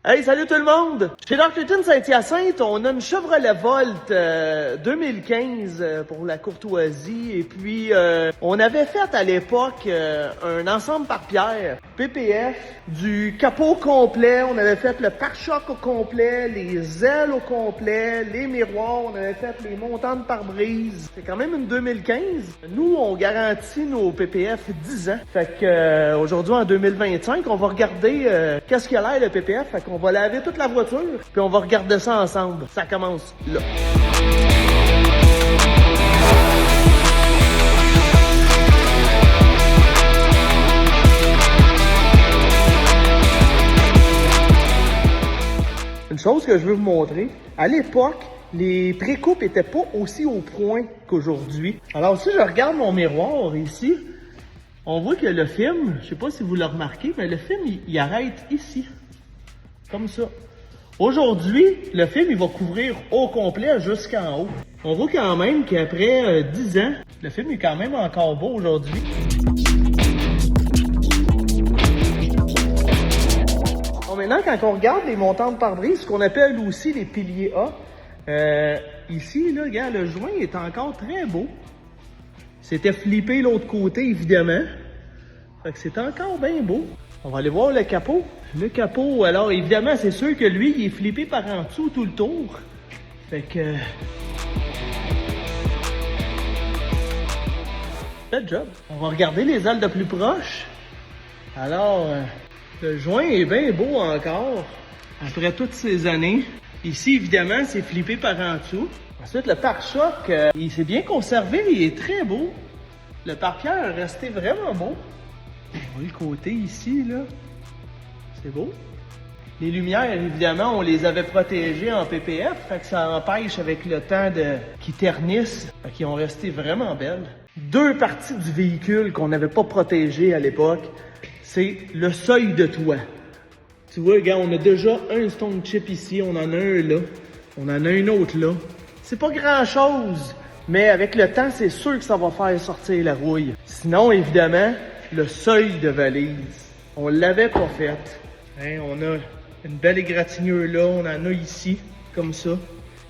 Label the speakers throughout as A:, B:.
A: Hey, salut tout le monde! Chez Dark-Newton Saint-Hyacinthe, on a une Chevrolet Volt 2015 pour la courtoisie. Et puis, on avait fait à l'époque un ensemble par pierre, PPF, du capot complet. On avait fait le pare-choc au complet, les ailes au complet, les miroirs. On avait fait les montants de pare-brise. C'est quand même une 2015. Nous, on garantit nos PPF 10 ans. Fait que aujourd'hui, en 2025, on va regarder qu'est-ce qu'il a l'air le PPF. Fait qu'on va laver toute la voiture, puis on va regarder ça ensemble. Ça commence là. Une chose que je veux vous montrer, à l'époque, les précoupes étaient pas aussi au point qu'aujourd'hui. Alors si je regarde mon miroir ici, on voit que le film, je sais pas si vous le remarquez, mais le film, il arrête ici. Comme ça. Aujourd'hui, le film, il va couvrir au complet jusqu'en haut. On voit quand même qu'après 10 ans, le film est quand même encore beau aujourd'hui. Bon, maintenant, quand on regarde les montants de pare-brise, ce qu'on appelle aussi les piliers A, ici, là, regarde, le joint est encore très beau. C'était flippé l'autre côté, évidemment. Fait que c'est encore bien beau. On va aller voir le capot. Le capot, alors évidemment, c'est sûr que lui, il est flippé par en dessous tout le tour. Fait que... Bel job. On va regarder les ailes de plus proche. Alors, le joint est bien beau encore, après toutes ces années. Ici, évidemment, c'est flippé par en dessous. Ensuite, le pare-choc, il s'est bien conservé, il est très beau. Le pare-pierre est resté vraiment beau. On voit le côté ici, là. C'est beau. Les lumières, évidemment, on les avait protégées en PPF, fait que ça empêche avec le temps qu'ils ternissent, fait qu'ils ont resté vraiment belles. Deux parties du véhicule qu'on n'avait pas protégées à l'époque, c'est le seuil de toit. Tu vois, regarde, on a déjà un stone chip ici, on en a un là, on en a un autre là. C'est pas grand-chose, mais avec le temps, c'est sûr que ça va faire sortir la rouille. Sinon, évidemment, le seuil de valise, on l'avait pas fait. Hein, on a une belle égratignure là, on en a ici, comme ça.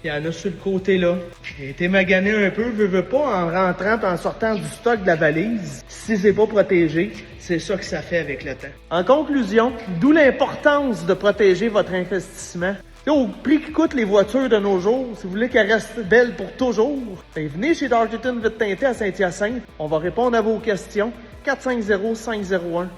A: Il y en a sur le côté là. J'ai été magané un peu, veux pas, en rentrant et en sortant du stock de la valise. Si c'est pas protégé, c'est ça que ça fait avec le temps. En conclusion, d'où l'importance de protéger votre investissement. Au prix qui coûtent les voitures de nos jours, si vous voulez qu'elles restent belles pour toujours, ben venez chez Dark-Newton Vite Teinté à Saint-Hyacinthe. On va répondre à vos questions. 450-501-7796.